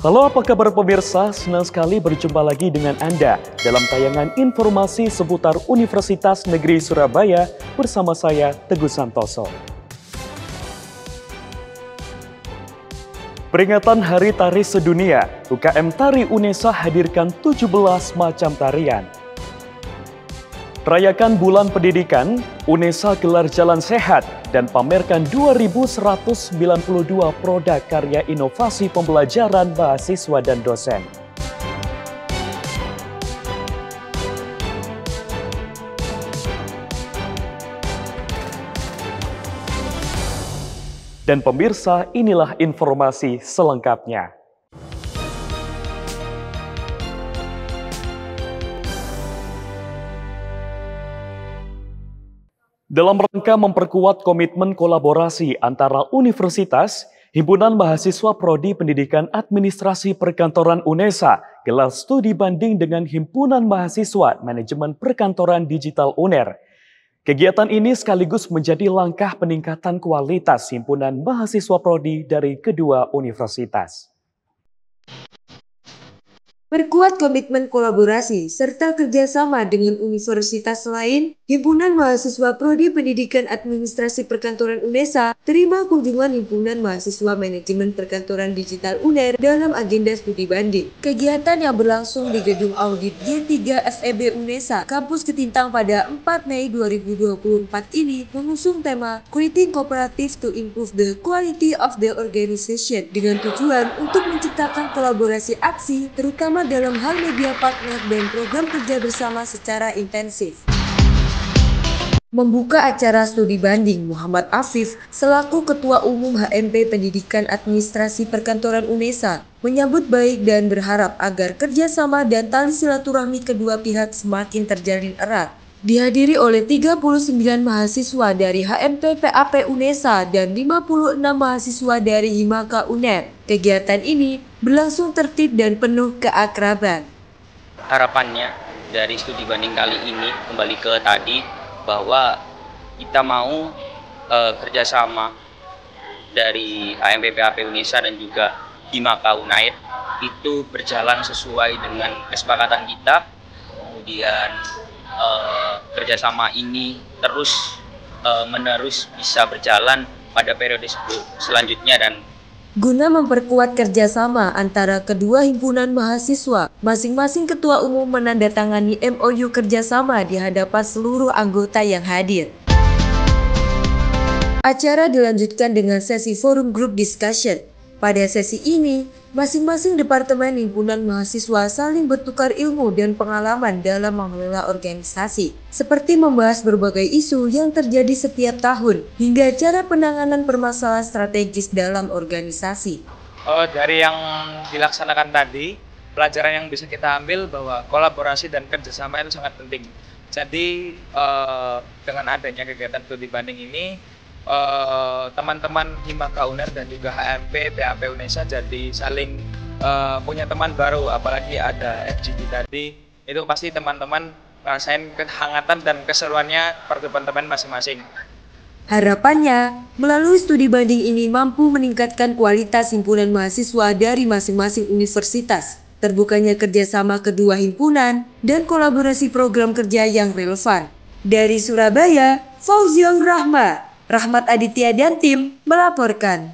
Halo, apa kabar pemirsa? Senang sekali berjumpa lagi dengan Anda dalam tayangan informasi seputar Universitas Negeri Surabaya bersama saya, Teguh Santoso. Peringatan Hari Tari Sedunia, UKM Tari UNESA hadirkan 17 macam tarian. Rayakan Bulan Pendidikan, UNESA gelar Jalan Sehat dan pamerkan 2.192 produk karya inovasi pembelajaran mahasiswa dan dosen. Dan pemirsa, inilah informasi selengkapnya. Dalam rangka memperkuat komitmen kolaborasi antara universitas, Himpunan Mahasiswa Prodi Pendidikan Administrasi Perkantoran UNESA gelar studi banding dengan Himpunan Mahasiswa Manajemen Perkantoran Digital UNER. Kegiatan ini sekaligus menjadi langkah peningkatan kualitas Himpunan Mahasiswa Prodi dari kedua universitas. Perkuat komitmen kolaborasi serta kerjasama dengan universitas lain, Himpunan Mahasiswa Prodi Pendidikan Administrasi Perkantoran UNESA terima kunjungan Himpunan Mahasiswa Manajemen Perkantoran Digital UNER dalam agenda studi banding. Kegiatan yang berlangsung di Gedung Audit G3 FEB UNESA, Kampus Ketintang pada 4 Mei 2024 ini mengusung tema Creating Cooperative to Improve the Quality of the Organization dengan tujuan untuk menciptakan kolaborasi aksi terutama dalam hal media partner dan program kerja bersama secara intensif. Membuka acara studi banding, Muhammad Afif, selaku Ketua Umum HMP Pendidikan Administrasi Perkantoran UNESA, menyambut baik dan berharap agar kerjasama dan tali silaturahmi kedua pihak semakin terjalin erat. Dihadiri oleh 39 mahasiswa dari HMP PAP UNESA dan 56 mahasiswa dari Himaka UNER. Kegiatan ini berlangsung tertib dan penuh keakraban. Harapannya dari studi banding kali ini kembali ke tadi bahwa kita mau kerjasama dari HMP PAP UNESA dan juga Himaka UNER itu berjalan sesuai dengan kesepakatan kita. Kemudian kerjasama ini terus menerus bisa berjalan pada periode selanjutnya dan guna memperkuat kerjasama antara kedua himpunan mahasiswa, masing-masing ketua umum menandatangani MOU kerjasama di hadapan seluruh anggota yang hadir. Acara dilanjutkan dengan sesi forum group discussion. Pada sesi ini, masing-masing departemen himpunan mahasiswa saling bertukar ilmu dan pengalaman dalam mengelola organisasi, seperti membahas berbagai isu yang terjadi setiap tahun, hingga cara penanganan permasalahan strategis dalam organisasi. Dari yang dilaksanakan tadi, pelajaran yang bisa kita ambil bahwa kolaborasi dan kerjasama itu sangat penting. Jadi dengan adanya kegiatan studi banding ini, teman-teman Himaka UNER dan juga HMP PAP UNESA jadi saling punya teman baru, apalagi ada FGD tadi, itu pasti teman-teman rasain kehangatan dan keseruannya per teman-teman masing-masing. Harapannya, melalui studi banding ini mampu meningkatkan kualitas himpunan mahasiswa dari masing-masing universitas, terbukanya kerjasama kedua himpunan, dan kolaborasi program kerja yang relevan. Dari Surabaya, Fauzion Rahmat Aditya dan tim melaporkan.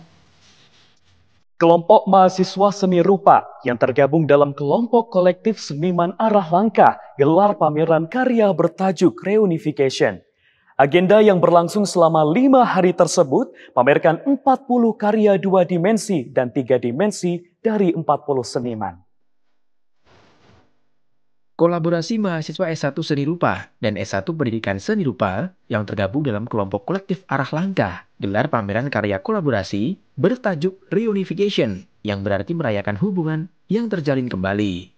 Kelompok mahasiswa seni rupa yang tergabung dalam kelompok kolektif seniman arah langkah gelar pameran karya bertajuk Reunification. Agenda yang berlangsung selama 5 hari tersebut pamerkan 40 karya 2 dimensi dan 3 dimensi dari 40 seniman. Kolaborasi mahasiswa S1 Seni Rupa dan S1 Pendidikan Seni Rupa yang tergabung dalam kelompok kolektif Arah Langkah gelar pameran karya kolaborasi bertajuk Reunification yang berarti merayakan hubungan yang terjalin kembali.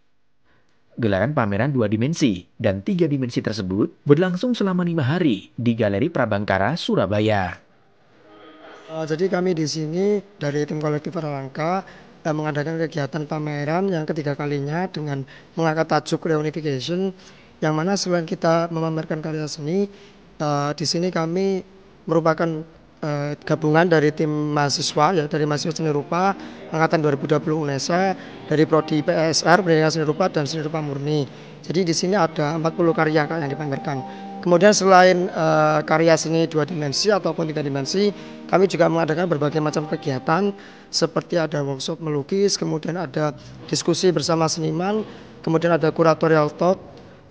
Gelaran pameran 2 dimensi dan 3 dimensi tersebut berlangsung selama 5 hari di Galeri Prabangkara, Surabaya. Jadi kami di sini dari tim kolektif Arah Langkah mengadakan kegiatan pameran yang ketiga kalinya dengan mengangkat tajuk Reunification, yang mana selain kita memamerkan karya seni, di sini kami merupakan gabungan dari tim mahasiswa ya, dari mahasiswa seni rupa angkatan 2020 UNESA, dari prodi PSR Pendidikan Seni Rupa dan Seni Rupa Murni. Jadi di sini ada 40 karya Kak yang dipamerkan. Kemudian selain karya seni 2 dimensi ataupun 3 dimensi, kami juga mengadakan berbagai macam kegiatan seperti ada workshop melukis, kemudian ada diskusi bersama seniman, kemudian ada curatorial talk.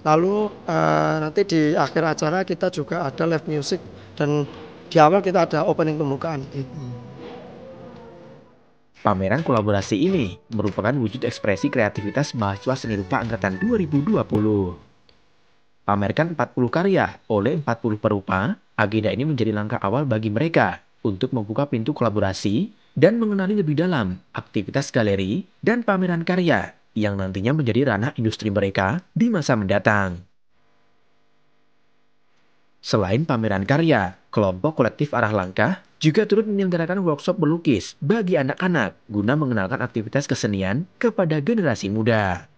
Lalu nanti di akhir acara kita juga ada live music dan di awal kita ada opening pembukaan. Pameran kolaborasi ini merupakan wujud ekspresi kreativitas mahasiswa seni rupa angkatan 2020. Pamerkan 40 karya oleh 40 perupa, agenda ini menjadi langkah awal bagi mereka untuk membuka pintu kolaborasi dan mengenali lebih dalam aktivitas galeri dan pameran karya yang nantinya menjadi ranah industri mereka di masa mendatang. Selain pameran karya, kelompok kolektif Arah Langkah juga turut menyelenggarakan workshop melukis bagi anak-anak guna mengenalkan aktivitas kesenian kepada generasi muda.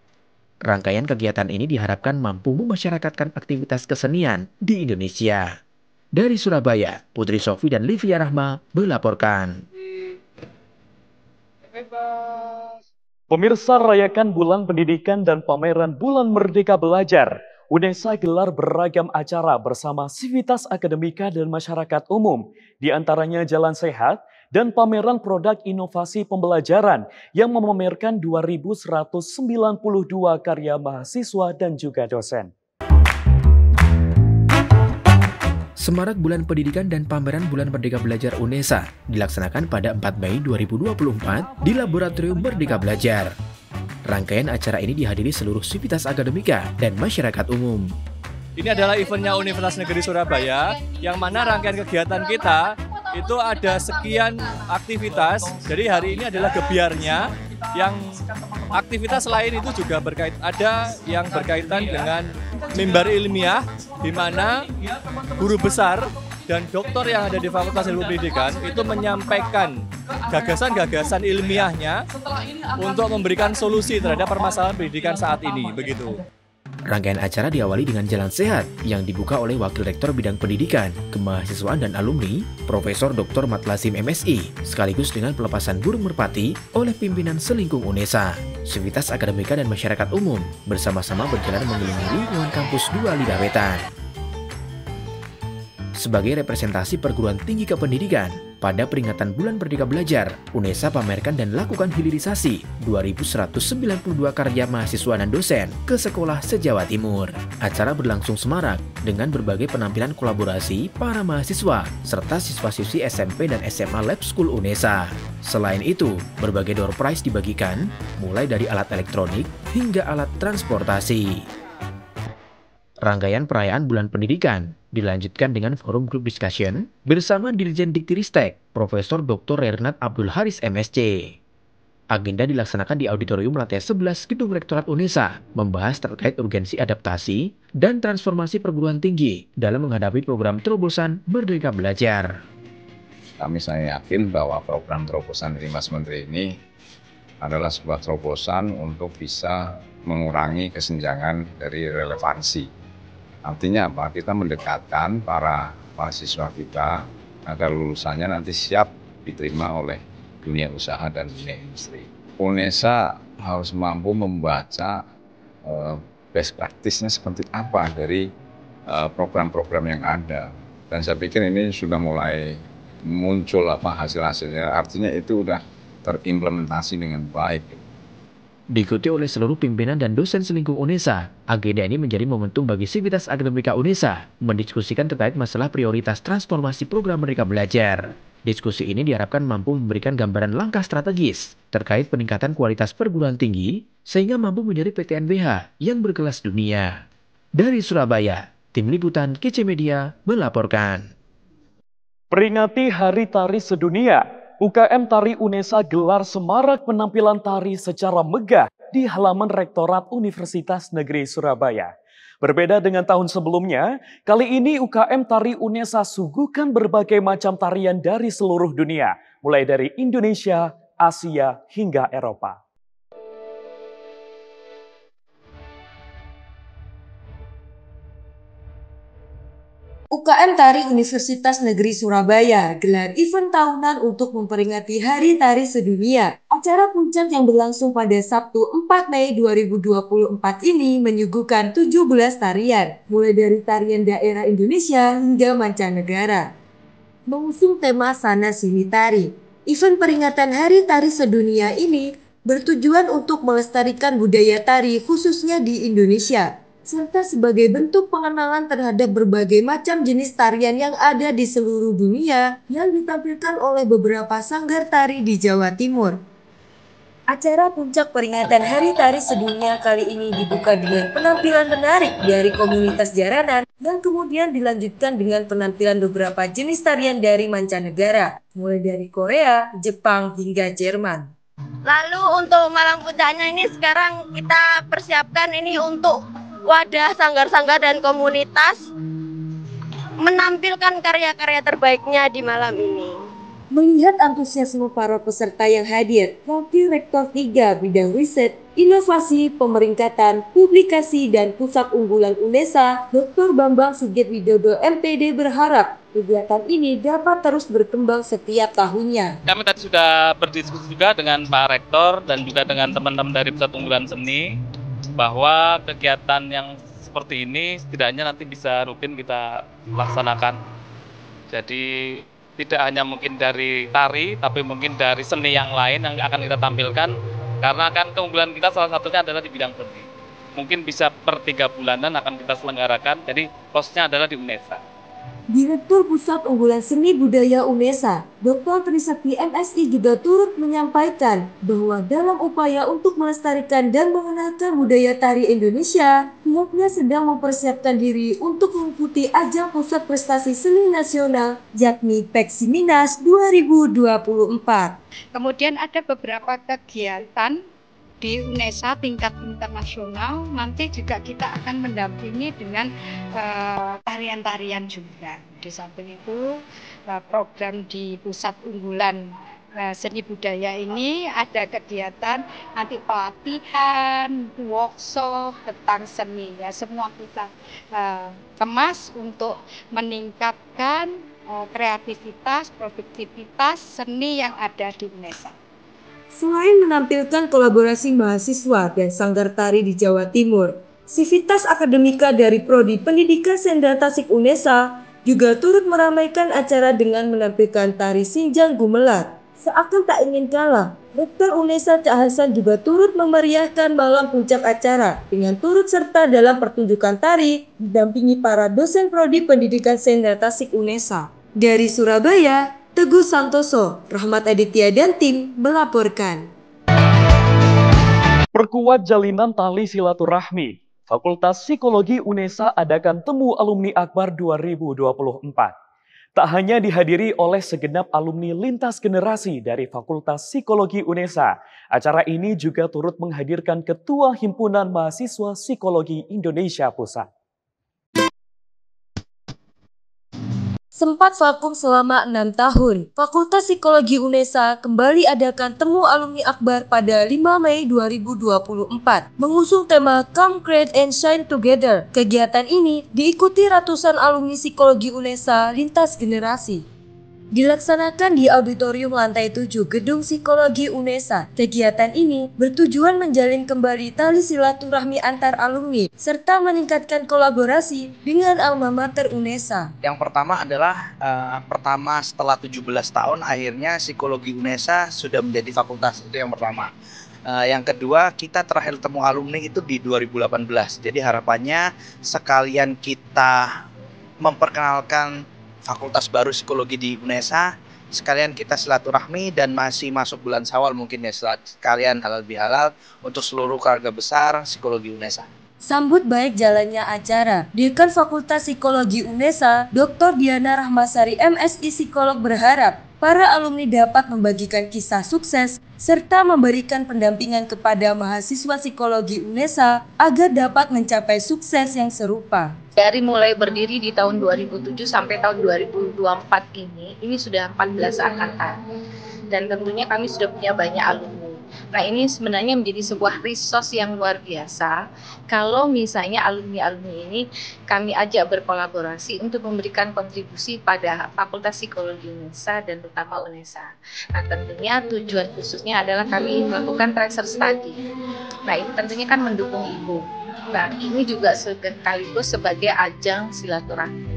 Rangkaian kegiatan ini diharapkan mampu memasyarakatkan aktivitas kesenian di Indonesia. Dari Surabaya, Putri Sofi dan Livia Rahma melaporkan. Pemirsa, rayakan Bulan Pendidikan dan pameran Bulan Merdeka Belajar. UNESA gelar beragam acara bersama sivitas akademika dan masyarakat umum, di antaranya Jalan Sehat dan pameran produk inovasi pembelajaran yang memamerkan 2.192 karya mahasiswa dan juga dosen. Semarak Bulan Pendidikan dan Pameran Bulan Merdeka Belajar UNESA dilaksanakan pada 4 Mei 2024 di Laboratorium Merdeka Belajar. Rangkaian acara ini dihadiri seluruh sivitas akademika dan masyarakat umum. Ini adalah eventnya Universitas Negeri Surabaya, yang mana rangkaian kegiatan kita itu ada sekian aktivitas. Jadi hari ini adalah gebiarnya, yang aktivitas lain itu juga ada yang berkaitan dengan mimbar ilmiah, di mana guru besar dan doktor yang ada di Fakultas Ilmu Pendidikan itu menyampaikan gagasan-gagasan ilmiahnya untuk memberikan solusi terhadap permasalahan pendidikan saat ini, begitu. Rangkaian acara diawali dengan Jalan Sehat yang dibuka oleh Wakil Rektor Bidang Pendidikan, Kemahasiswaan dan Alumni, Profesor Dr. Matlasim MSI, sekaligus dengan pelepasan burung merpati oleh pimpinan selingkung UNESA. Sivitas akademika dan masyarakat umum bersama-sama berjalan mengelilingi lingkungan kampus 2 Lidah Wetan. Sebagai representasi perguruan tinggi kependidikan, pada peringatan Bulan Merdeka Belajar, UNESA pamerkan dan lakukan hilirisasi 2.192 karya mahasiswa dan dosen ke sekolah se-Jawa Timur. Acara berlangsung semarak dengan berbagai penampilan kolaborasi para mahasiswa serta siswa-siswi SMP dan SMA Lab School UNESA. Selain itu, berbagai door prize dibagikan, mulai dari alat elektronik hingga alat transportasi. Rangkaian perayaan Bulan Pendidikan dilanjutkan dengan forum group discussion bersama Dirjen Diktiristek, Profesor Dr. Renat Abdul Haris MSc. Agenda dilaksanakan di Auditorium lantai 11 Gedung Rektorat UNESA, membahas terkait urgensi adaptasi dan transformasi perguruan tinggi dalam menghadapi program terobosan Merdeka Belajar. Saya yakin bahwa program terobosan dari Mas Menteri ini adalah sebuah terobosan untuk bisa mengurangi kesenjangan dari relevansi. Artinya apa? Kita mendekatkan para mahasiswa kita agar lulusannya nanti siap diterima oleh dunia usaha dan dunia industri. UNESA harus mampu membaca best practice-nya seperti apa dari program-program yang ada. Dan saya pikir ini sudah mulai muncul hasil-hasilnya. Artinya itu sudah terimplementasi dengan baik. Diikuti oleh seluruh pimpinan dan dosen selingkung UNESA, agenda ini menjadi momentum bagi sivitas akademika UNESA mendiskusikan terkait masalah prioritas transformasi program Merdeka Belajar. Diskusi ini diharapkan mampu memberikan gambaran langkah strategis terkait peningkatan kualitas perguruan tinggi sehingga mampu menjadi PTNBH yang berkelas dunia. Dari Surabaya, Tim Liputan KC Media melaporkan. Peringati Hari Tari Sedunia, UKM Tari UNESA gelar semarak penampilan tari secara megah di halaman Rektorat Universitas Negeri Surabaya. Berbeda dengan tahun sebelumnya, kali ini UKM Tari UNESA suguhkan berbagai macam tarian dari seluruh dunia, mulai dari Indonesia, Asia, hingga Eropa. UKM Tari Universitas Negeri Surabaya gelar event tahunan untuk memperingati Hari Tari Sedunia. Acara puncak yang berlangsung pada Sabtu 4 Mei 2024 ini menyuguhkan 17 tarian, mulai dari tarian daerah Indonesia hingga mancanegara. Mengusung tema Sana Sini Tari, event peringatan Hari Tari Sedunia ini bertujuan untuk melestarikan budaya tari khususnya di Indonesia, serta sebagai bentuk pengenalan terhadap berbagai macam jenis tarian yang ada di seluruh dunia yang ditampilkan oleh beberapa sanggar tari di Jawa Timur. Acara puncak peringatan Hari Tari Sedunia kali ini dibuka dengan penampilan menarik dari komunitas jaranan dan kemudian dilanjutkan dengan penampilan beberapa jenis tarian dari mancanegara, mulai dari Korea, Jepang, hingga Jerman. Lalu untuk malam puncaknya ini sekarang kita persiapkan ini untuk wadah sanggar-sanggar dan komunitas menampilkan karya-karya terbaiknya di malam ini. Melihat antusiasme para peserta yang hadir, Wakil Rektor 3 Bidang Riset, Inovasi, Pemeringkatan, Publikasi, dan Pusat Unggulan UNESA, Dr. Bambang Sugetwidodo MPD berharap kegiatan ini dapat terus berkembang setiap tahunnya. Kami tadi sudah berdiskusi juga dengan Pak Rektor dan juga dengan teman-teman dari Pusat Unggulan Seni bahwa kegiatan yang seperti ini setidaknya nanti bisa rutin kita laksanakan. Jadi tidak hanya mungkin dari tari, tapi mungkin dari seni yang lain yang akan kita tampilkan. Karena kan keunggulan kita salah satunya adalah di bidang seni. Mungkin bisa per 3 bulanan akan kita selenggarakan, jadi posnya adalah di UNESA. Direktur Pusat Unggulan Seni Budaya UNESA, Dr. Trisakti MSI juga turut menyampaikan bahwa dalam upaya untuk melestarikan dan mengenalkan budaya tari Indonesia, pihaknya sedang mempersiapkan diri untuk mengikuti ajang Pusat Prestasi Seni Nasional, yakni Peksiminas 2024. Kemudian ada beberapa kegiatan di UNESA tingkat internasional, nanti juga kita akan mendampingi dengan tarian-tarian juga. Di samping itu program di Pusat Unggulan Seni Budaya ini ada kegiatan nanti pelatihan, workshop tentang seni, ya semua kita kemas untuk meningkatkan kreativitas, produktivitas seni yang ada di UNESA. Selain menampilkan kolaborasi mahasiswa dan sanggar tari di Jawa Timur, Sivitas Akademika dari Prodi Pendidikan Sendra Tasik UNESA juga turut meramaikan acara dengan menampilkan tari Sinjang Gumelar. Seakan tak ingin kalah, Rektor UNESA Cak Hasan juga turut memeriahkan malam puncak acara dengan turut serta dalam pertunjukan tari didampingi para dosen Prodi Pendidikan Sendra Tasik UNESA. Dari Surabaya, Teguh Santoso, Rahmat Aditya dan tim melaporkan. Perkuat jalinan tali silaturahmi, Fakultas Psikologi UNESA adakan Temu Alumni Akbar 2024. Tak hanya dihadiri oleh segenap alumni lintas generasi dari Fakultas Psikologi UNESA, acara ini juga turut menghadirkan Ketua Himpunan Mahasiswa Psikologi Indonesia Pusat. Sempat vakum selama 6 tahun, Fakultas Psikologi UNESA kembali adakan Temu Alumni Akbar pada 5 Mei 2024, mengusung tema Come Create and Shine Together. Kegiatan ini diikuti ratusan alumni psikologi UNESA lintas generasi. Dilaksanakan di Auditorium Lantai 7 Gedung Psikologi UNESA. Kegiatan ini bertujuan menjalin kembali tali silaturahmi antar alumni, serta meningkatkan kolaborasi dengan alma mater UNESA. Yang pertama adalah, setelah 17 tahun, akhirnya Psikologi UNESA sudah menjadi fakultas, itu yang pertama. Yang kedua, kita terakhir temu alumni itu di 2018, jadi harapannya sekalian kita memperkenalkan fakultas baru psikologi di UNESA, sekalian kita silaturahmi dan masih masuk bulan Syawal mungkin ya, sekalian halal bihalal untuk seluruh keluarga besar psikologi UNESA. Sambut baik jalannya acara, Dekan Fakultas Psikologi UNESA, Dr. Diana Rahmasari MSI Psikolog berharap para alumni dapat membagikan kisah sukses serta memberikan pendampingan kepada mahasiswa psikologi UNESA agar dapat mencapai sukses yang serupa. Dari mulai berdiri di tahun 2007 sampai tahun 2024 ini sudah 14 angkatan. Dan tentunya kami sudah punya banyak alumni. Nah, ini sebenarnya menjadi sebuah resource yang luar biasa kalau misalnya alumni-alumni ini kami ajak berkolaborasi untuk memberikan kontribusi pada Fakultas Psikologi UNESA dan terutama UNESA. Nah, tentunya tujuan khususnya adalah kami melakukan transfer study. Nah, ini tentunya kan mendukung Ibu. Nah, ini juga sekaligus sebagai ajang silaturahmi.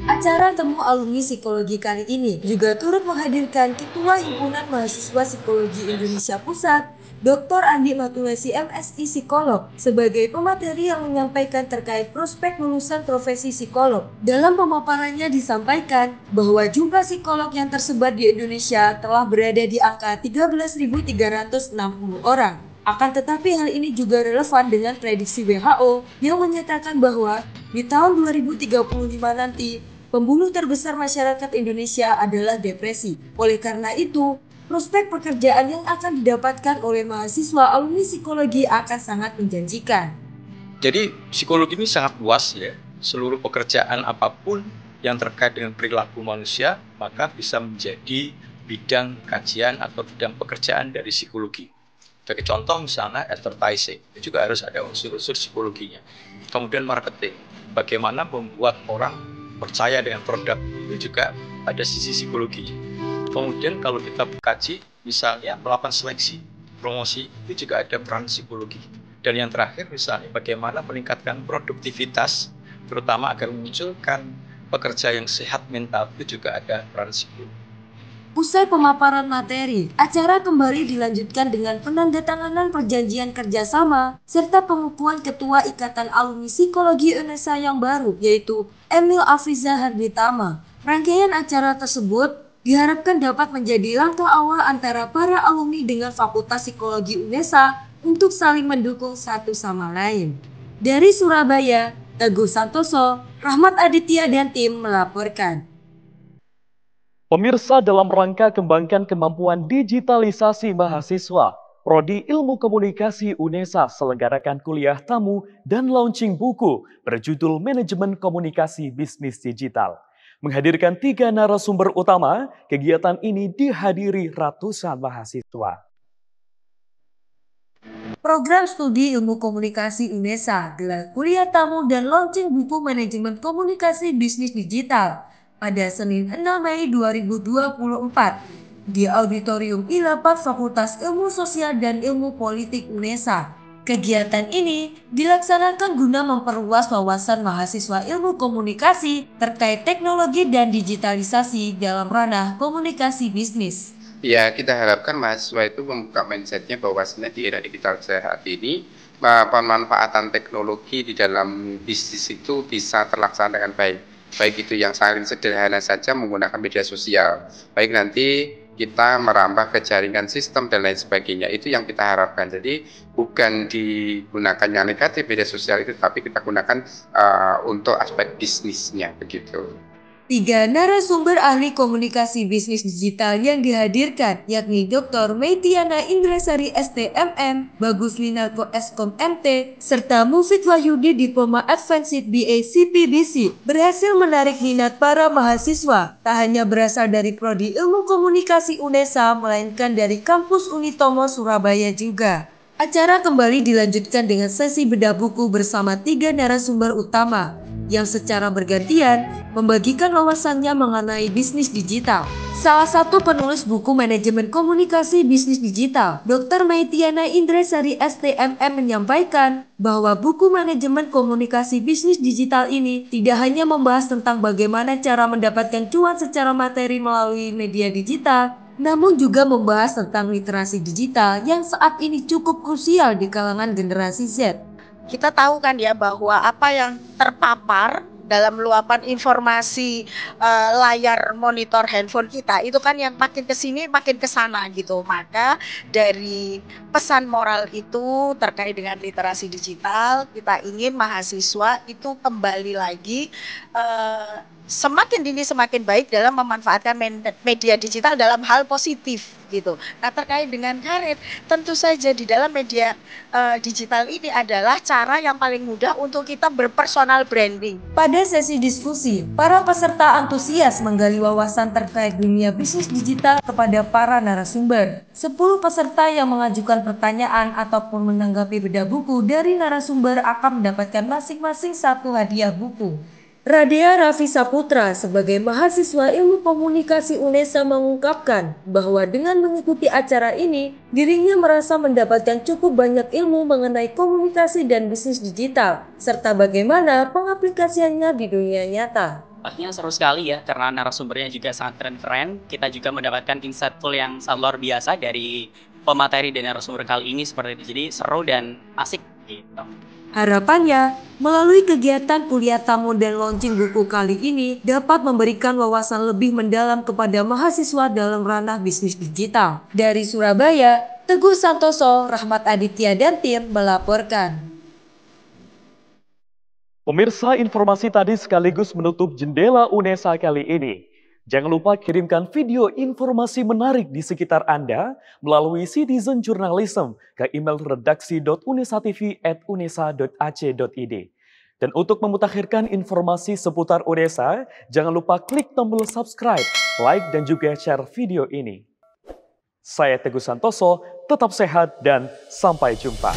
Acara Temu Alumni Psikologi kali ini juga turut menghadirkan Ketua Himpunan Mahasiswa Psikologi Indonesia Pusat, Dr. Andi Matulesi MSI Psikolog, sebagai pemateri yang menyampaikan terkait prospek lulusan profesi psikolog. Dalam pemaparannya disampaikan bahwa jumlah psikolog yang tersebar di Indonesia telah berada di angka 13.360 orang. Akan tetapi hal ini juga relevan dengan prediksi WHO yang menyatakan bahwa di tahun 2035 nanti, pembunuh terbesar masyarakat Indonesia adalah depresi. Oleh karena itu, prospek pekerjaan yang akan didapatkan oleh mahasiswa alumni psikologi akan sangat menjanjikan. Jadi psikologi ini sangat luas ya. Seluruh pekerjaan apapun yang terkait dengan perilaku manusia, maka bisa menjadi bidang kajian atau bidang pekerjaan dari psikologi. Sebagai contoh misalnya advertising, itu juga harus ada unsur-unsur psikologinya. Kemudian marketing, bagaimana membuat orang percaya dengan produk, itu juga ada sisi psikologi. Kemudian kalau kita kaji, misalnya melakukan seleksi, promosi, itu juga ada peran psikologi. Dan yang terakhir misalnya bagaimana meningkatkan produktivitas, terutama agar memunculkan pekerja yang sehat mental, itu juga ada peran psikologi. Usai pemaparan materi, acara kembali dilanjutkan dengan penandatanganan perjanjian kerjasama serta pengukuhan Ketua Ikatan Alumni Psikologi UNESA yang baru, yaitu Emil Afiza Harditama. Rangkaian acara tersebut diharapkan dapat menjadi langkah awal antara para alumni dengan Fakultas Psikologi UNESA untuk saling mendukung satu sama lain. Dari Surabaya, Teguh Santoso, Rahmat Aditya dan tim melaporkan. Pemirsa, dalam rangka kembangkan kemampuan digitalisasi mahasiswa, Prodi Ilmu Komunikasi UNESA selenggarakan kuliah tamu dan launching buku berjudul Manajemen Komunikasi Bisnis Digital. Menghadirkan 3 narasumber utama, kegiatan ini dihadiri ratusan mahasiswa. Program Studi Ilmu Komunikasi UNESA gelar kuliah tamu dan launching buku Manajemen Komunikasi Bisnis Digital pada Senin 6 Mei 2024 di Auditorium I8 Fakultas Ilmu Sosial dan Ilmu Politik UNESA. Kegiatan ini dilaksanakan guna memperluas wawasan mahasiswa ilmu komunikasi terkait teknologi dan digitalisasi dalam ranah komunikasi bisnis. Ya, kita harapkan mahasiswa itu membuka mindsetnya bahwasanya di era digital saat ini pemanfaatan teknologi di dalam bisnis itu bisa terlaksana dengan baik. Baik itu yang saling sederhana saja menggunakan media sosial, baik nanti kita merambah ke jaringan sistem dan lain sebagainya, itu yang kita harapkan. Jadi bukan digunakan yang negatif media sosial itu, tapi kita gunakan untuk aspek bisnisnya begitu. 3 narasumber ahli komunikasi bisnis digital yang dihadirkan yakni Dr. Meitiana Indrasari STMM, Bagus Linalko Eskom MT, serta Mufid Wahyudi Diploma Advanced BA CPBC berhasil menarik minat para mahasiswa, tak hanya berasal dari Prodi Ilmu Komunikasi UNESA melainkan dari kampus Unitomo Surabaya juga. Acara kembali dilanjutkan dengan sesi bedah buku bersama 3 narasumber utama yang secara bergantian membagikan wawasannya mengenai bisnis digital. Salah satu penulis buku Manajemen Komunikasi Bisnis Digital, Dr. Meitiana Indrasari STMM menyampaikan bahwa buku Manajemen Komunikasi Bisnis Digital ini tidak hanya membahas tentang bagaimana cara mendapatkan cuan secara materi melalui media digital, namun juga membahas tentang literasi digital yang saat ini cukup krusial di kalangan generasi Z. Kita tahu kan ya bahwa apa yang terpapar dalam luapan informasi layar monitor handphone kita itu kan yang makin kesini makin kesana gitu. Maka dari pesan moral itu terkait dengan literasi digital, kita ingin mahasiswa itu kembali lagi semakin dini semakin baik dalam memanfaatkan media digital dalam hal positif gitu. Nah, terkait dengan karir, tentu saja di dalam media digital ini adalah cara yang paling mudah untuk kita berpersonal branding. Pada sesi diskusi, para peserta antusias menggali wawasan terkait dunia bisnis digital kepada para narasumber. 10 peserta yang mengajukan pertanyaan ataupun menanggapi bedah buku dari narasumber akan mendapatkan masing-masing 1 hadiah buku. Radea Raffi Saputra sebagai mahasiswa Ilmu Komunikasi UNESA mengungkapkan bahwa dengan mengikuti acara ini, dirinya merasa mendapatkan cukup banyak ilmu mengenai komunikasi dan bisnis digital, serta bagaimana pengaplikasiannya di dunia nyata. Pastinya seru sekali ya, karena narasumbernya juga sangat keren-keren. Kita juga mendapatkan insightful yang sangat luar biasa dari pemateri dan narasumber kali ini seperti itu. Jadi seru dan asik gitu. Harapannya, melalui kegiatan kuliah tamu dan launching buku kali ini dapat memberikan wawasan lebih mendalam kepada mahasiswa dalam ranah bisnis digital. Dari Surabaya, Teguh Santoso, Rahmat Aditya dan tim melaporkan. Pemirsa, informasi tadi sekaligus menutup jendela UNESA kali ini. Jangan lupa kirimkan video informasi menarik di sekitar Anda melalui Citizen Journalism ke email redaksi.unesatv@unesa.ac.id. Dan untuk memutakhirkan informasi seputar UNESA, jangan lupa klik tombol subscribe, like, dan juga share video ini. Saya Teguh Santoso, tetap sehat dan sampai jumpa.